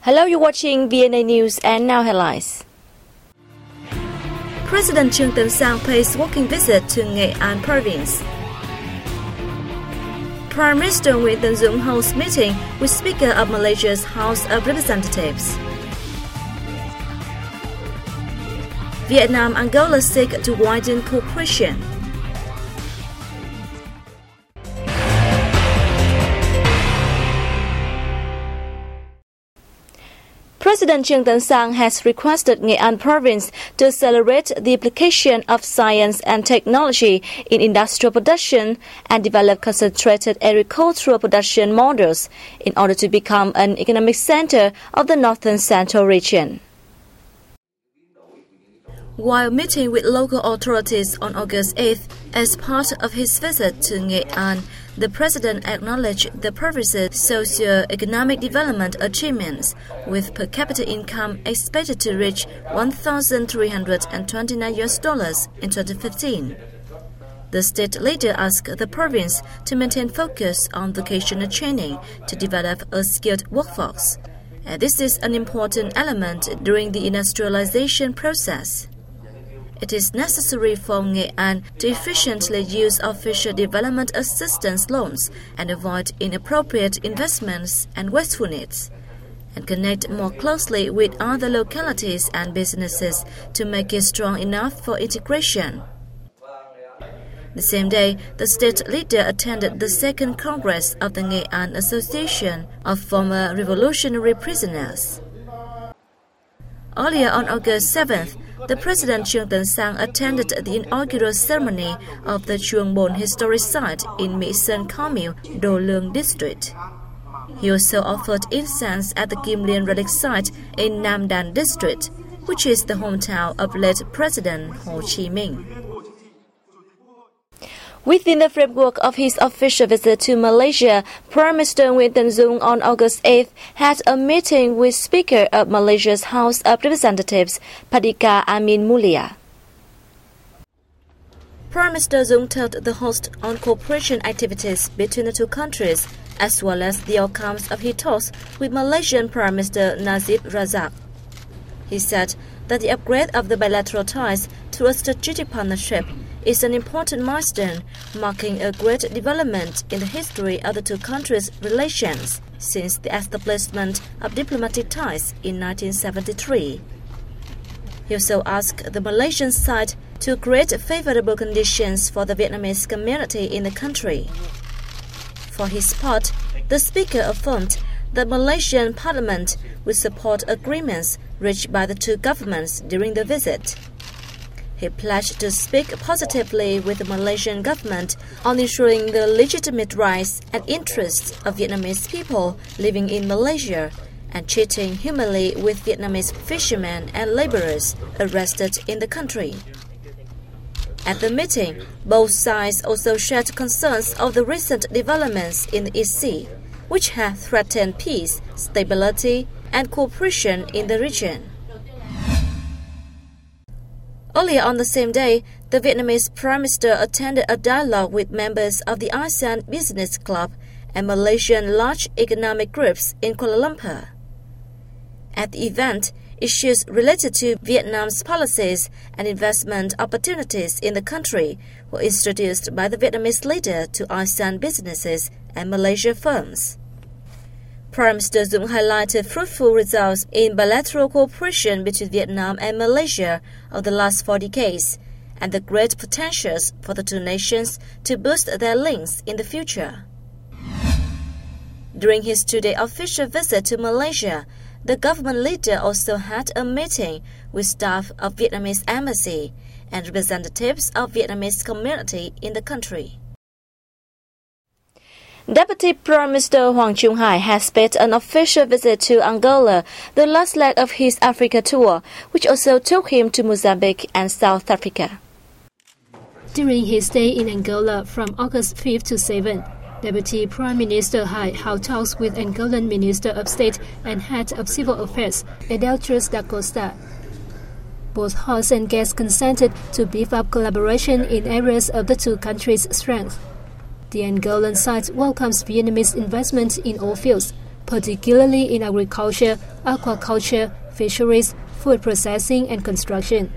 Hello, you're watching VNA News and now headlines. President Trương Tấn Sang pays walking visit to Nghệ An province. Prime Minister Nguyễn Tấn Dũng holds meeting with Speaker of Malaysia's House of Representatives. Vietnam and Angola seek to widen cooperation. President Trương Tấn Sang has requested Nghệ An province to accelerate the application of science and technology in industrial production and develop concentrated agricultural production models in order to become an economic center of the northern central region. While meeting with local authorities on August 8th, as part of his visit to Nghệ An, the President acknowledged the province's socio-economic development achievements, with per capita income expected to reach $1,329 in 2015. The state leader asked the province to maintain focus on vocational training to develop a skilled workforce. And this is an important element during the industrialization process. It is necessary for Nghệ An to efficiently use official development assistance loans and avoid inappropriate investments and wastefulness, and connect more closely with other localities and businesses to make it strong enough for integration. The same day, the state leader attended the second Congress of the Nghệ An Association of Former Revolutionary Prisoners. Earlier on August 7th, the President Trương Tấn Sang attended the inaugural ceremony of the Chuông Bồn historic site in Mỹ Sơn Commune, Đô Lương district. He also offered incense at the Kim Liên relic site in Nam Đan district, which is the hometown of late President Hồ Chí Minh. Within the framework of his official visit to Malaysia, Prime Minister Nguyễn Tấn Dũng on August 8th had a meeting with Speaker of Malaysia's House of Representatives, Padika Amin Mulia. Prime Minister Dũng told the host on cooperation activities between the two countries, as well as the outcomes of his talks with Malaysian Prime Minister Najib Razak. He said that the upgrade of the bilateral ties to a strategic partnership is an important milestone, marking a great development in the history of the two countries' relations since the establishment of diplomatic ties in 1973. He also asked the Malaysian side to create favorable conditions for the Vietnamese community in the country. For his part, the speaker affirmed that Malaysian Parliament would support agreements reached by the two governments during the visit. He pledged to speak positively with the Malaysian government on ensuring the legitimate rights and interests of Vietnamese people living in Malaysia and treating humanly with Vietnamese fishermen and laborers arrested in the country. At the meeting, both sides also shared concerns of the recent developments in the East Sea, which have threatened peace, stability, and cooperation in the region. Earlier on the same day, the Vietnamese Prime Minister attended a dialogue with members of the ASEAN Business Club and Malaysian large economic groups in Kuala Lumpur. At the event, issues related to Vietnam's policies and investment opportunities in the country were introduced by the Vietnamese leader to ASEAN businesses and Malaysia firms. Prime Minister Dũng highlighted fruitful results in bilateral cooperation between Vietnam and Malaysia over the last 4 decades, and the great potentials for the two nations to boost their links in the future. During his 2-day official visit to Malaysia, the government leader also had a meeting with staff of Vietnamese embassy and representatives of Vietnamese community in the country. Deputy Prime Minister Hoàng Trung Hải has paid an official visit to Angola, the last leg of his Africa tour, which also took him to Mozambique and South Africa. During his stay in Angola from August 5th to 7th, Deputy Prime Minister Hải held talks with Angolan Minister of State and Head of Civil Affairs, Adeltris da Costa. Both hosts and guests consented to beef up collaboration in areas of the two countries' strength. The Angolan side welcomes Vietnamese investment in all fields, particularly in agriculture, aquaculture, fisheries, food processing, and construction.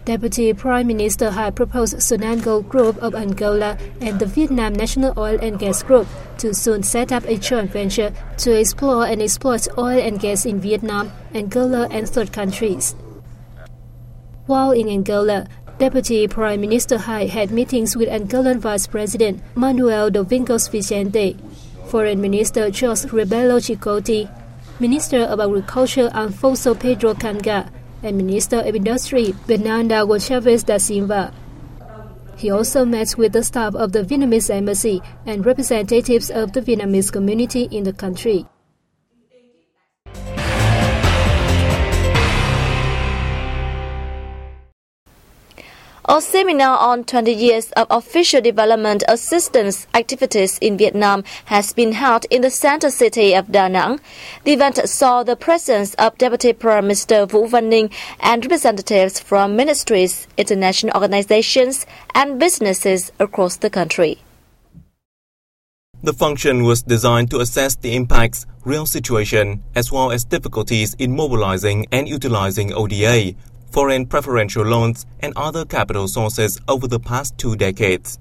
Deputy Prime Minister Hai proposed Sonangol Group of Angola and the Vietnam National Oil and Gas Group to soon set up a joint venture to explore and exploit oil and gas in Vietnam, Angola, and third countries. While in Angola, Deputy Prime Minister Hai had meetings with Angolan Vice President Manuel Domingos Vicente, Foreign Minister Jorge Rebelo Chicote, Minister of Agriculture Alfonso Pedro Canga, and Minister of Industry Bernardo Gonçalves da Silva. He also met with the staff of the Vietnamese embassy and representatives of the Vietnamese community in the country. A seminar on 20 years of official development assistance activities in Vietnam has been held in the center city of Da Nang. The event saw the presence of Deputy Prime Minister Vũ Văn Ninh and representatives from ministries, international organizations, and businesses across the country. The function was designed to assess the impacts, real situation, as well as difficulties in mobilizing and utilizing ODA, foreign preferential loans, and other capital sources over the past 2 decades.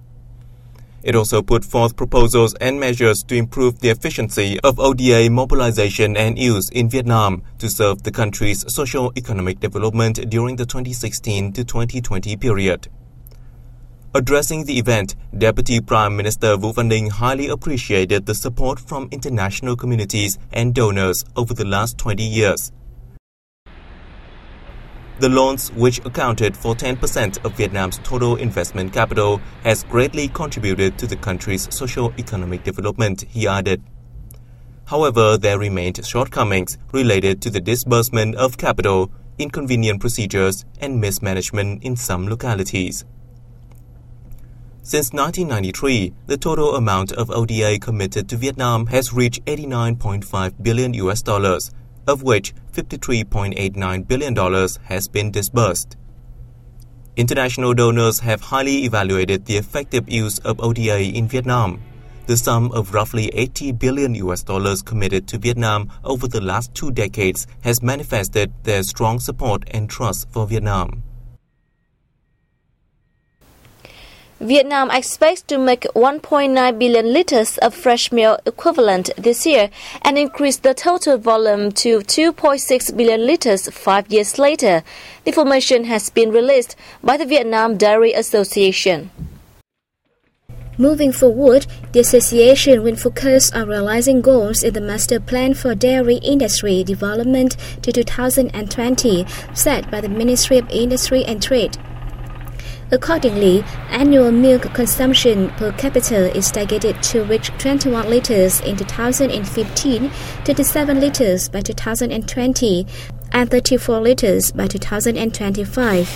It also put forth proposals and measures to improve the efficiency of ODA mobilization and use in Vietnam to serve the country's socio-economic development during the 2016 to 2020 period. Addressing the event, Deputy Prime Minister Vũ Văn Ninh highly appreciated the support from international communities and donors over the last 20 years. The loans, which accounted for 10% of Vietnam's total investment capital, has greatly contributed to the country's socio-economic development, he added. However, there remained shortcomings related to the disbursement of capital, inconvenient procedures, and mismanagement in some localities. Since 1993, the total amount of ODA committed to Vietnam has reached $89.5 billion, of which $53.89 billion has been disbursed. International donors have highly evaluated the effective use of ODA in Vietnam. The sum of roughly $80 billion committed to Vietnam over the last 2 decades has manifested their strong support and trust for Vietnam. Vietnam expects to make 1.9 billion liters of fresh milk equivalent this year and increase the total volume to 2.6 billion liters 5 years later. The information has been released by the Vietnam Dairy Association. Moving forward, the association will focus on realizing goals in the Master Plan for Dairy Industry Development to 2020 set by the Ministry of Industry and Trade. Accordingly, annual milk consumption per capita is targeted to reach 21 liters in 2015, 27 liters by 2020, and 34 liters by 2025.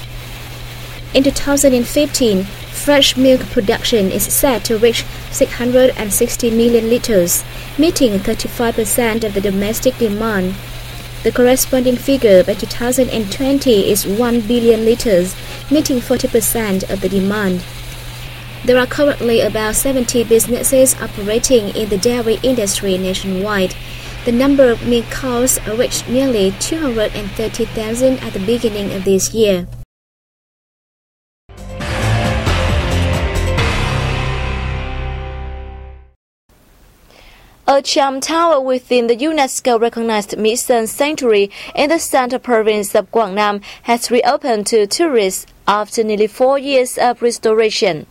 In 2015, fresh milk production is set to reach 660 million liters, meeting 35% of the domestic demand. The corresponding figure by 2020 is 1 billion liters, meeting 40% of the demand. There are currently about 70 businesses operating in the dairy industry nationwide. The number of milk cows reached nearly 230,000 at the beginning of this year. A charm tower within the UNESCO-recognized Mỹ Sơn Sanctuary in the central province of Quảng Nam has reopened to tourists after nearly 4 years of restoration.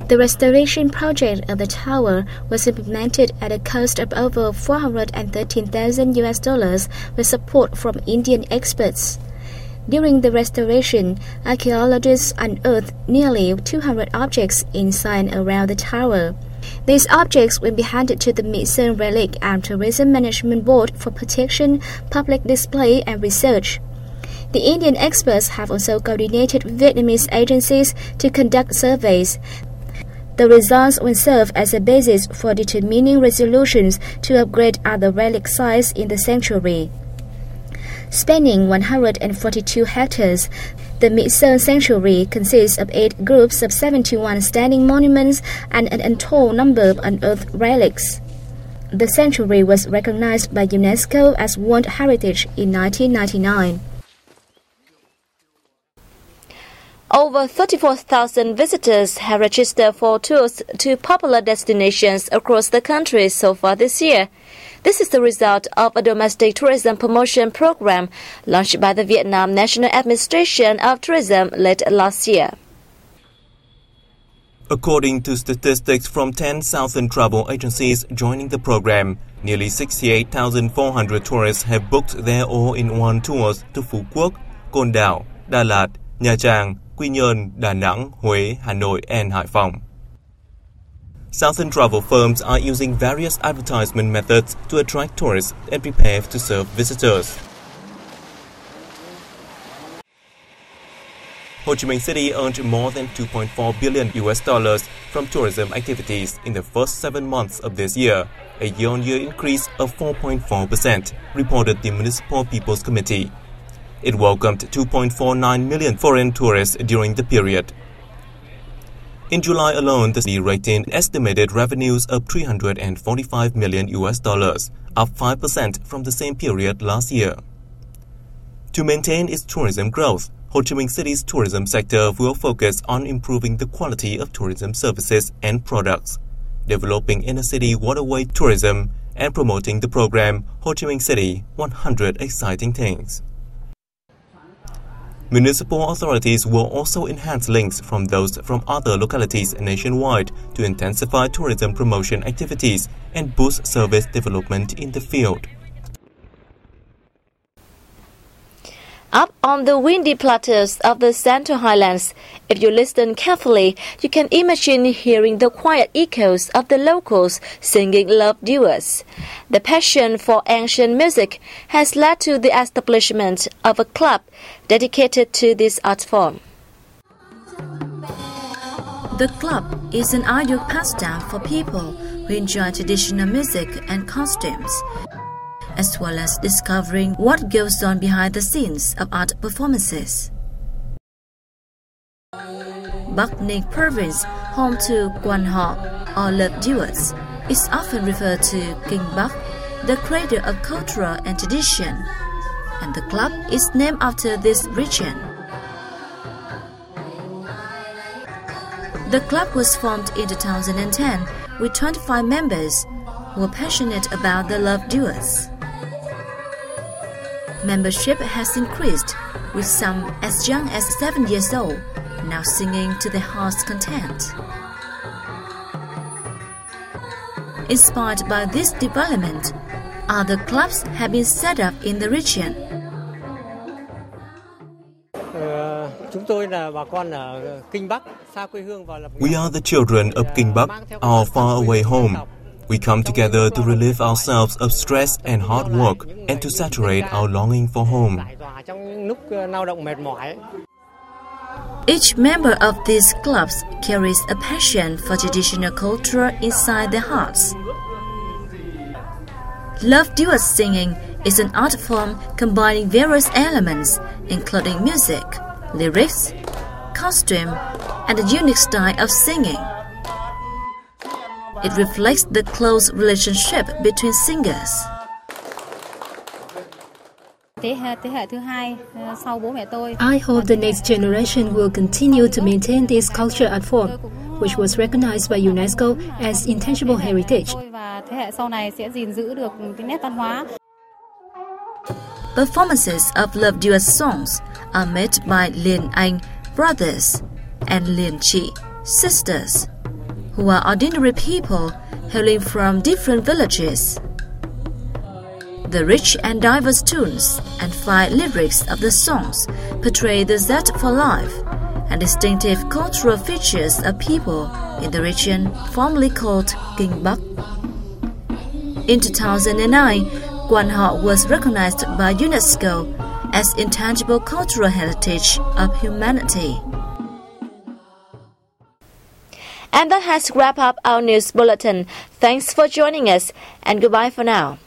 The restoration project of the tower was implemented at a cost of over $413,000 with support from Indian experts. During the restoration, archaeologists unearthed nearly 200 objects inside and around the tower. These objects will be handed to the Mỹ Sơn Relic and Tourism Management Board for protection, public display, and research. The Indian experts have also coordinated with Vietnamese agencies to conduct surveys. The results will serve as a basis for determining resolutions to upgrade other relic sites in the sanctuary. Spanning 142 hectares, the Mỹ Sơn Sanctuary consists of 8 groups of 71 standing monuments and an untold number of unearthed relics. The sanctuary was recognized by UNESCO as World Heritage in 1999. Over 34,000 visitors have registered for tours to popular destinations across the country so far this year. This is the result of a domestic tourism promotion program launched by the Vietnam National Administration of Tourism late last year. According to statistics from 10 southern travel agencies joining the program, nearly 68,400 tourists have booked their all-in-one tours to Phú Quốc, Côn Đảo, Đà Lạt, Nha Trang, Quy Nhơn, Đà Nẵng, Huế, Hà Nội, and Hải Phòng. Southern travel firms are using various advertisement methods to attract tourists and prepare to serve visitors. Ho Chi Minh City earned more than $2.4 billion from tourism activities in the first 7 months of this year, a year-on-year increase of 4.4%, reported the Municipal People's Committee. It welcomed 2.49 million foreign tourists during the period. In July alone, the city raked in estimated revenues of $345 million, up 5% from the same period last year. To maintain its tourism growth, Ho Chi Minh City's tourism sector will focus on improving the quality of tourism services and products, developing inner-city waterway tourism, and promoting the program Ho Chi Minh City 100 Exciting Things. Municipal authorities will also enhance links from those from other localities nationwide to intensify tourism promotion activities and boost service development in the field. Up on the windy plateaus of the Central Highlands, if you listen carefully, you can imagine hearing the quiet echoes of the locals singing love duets. The passion for ancient music has led to the establishment of a club dedicated to this art form. The club is an ideal pastime for people who enjoy traditional music and costumes, as well as discovering what goes on behind the scenes of art performances. Bắc Ninh Province, home to Quan Họ or love duets, is often referred to Kinh Bắc, the cradle of culture and tradition, and the club is named after this region. The club was formed in 2010 with 25 members who are passionate about the love duets. Membership has increased, with some as young as 7 years old now singing to their heart's content. Inspired by this development, other clubs have been set up in the region. We are the children of Kinh Bắc, our faraway home. We come together to relieve ourselves of stress and hard work and to saturate our longing for home. Each member of these clubs carries a passion for traditional culture inside their hearts. Love duet singing is an art form combining various elements, including music, lyrics, costume, and a unique style of singing. It reflects the close relationship between singers. I hope the next generation will continue to maintain this culture art form, which was recognized by UNESCO as intangible heritage. Performances of love duet songs are made by Liên Anh brothers and Liên Chị sisters, who are ordinary people hailing from different villages. The rich and diverse tunes and fine lyrics of the songs portray the zest for life and distinctive cultural features of people in the region formerly called Kinh Bắc. In 2009, Quan Họ was recognized by UNESCO as intangible cultural heritage of humanity. And that has wrapped up our news bulletin. Thanks for joining us, and goodbye for now.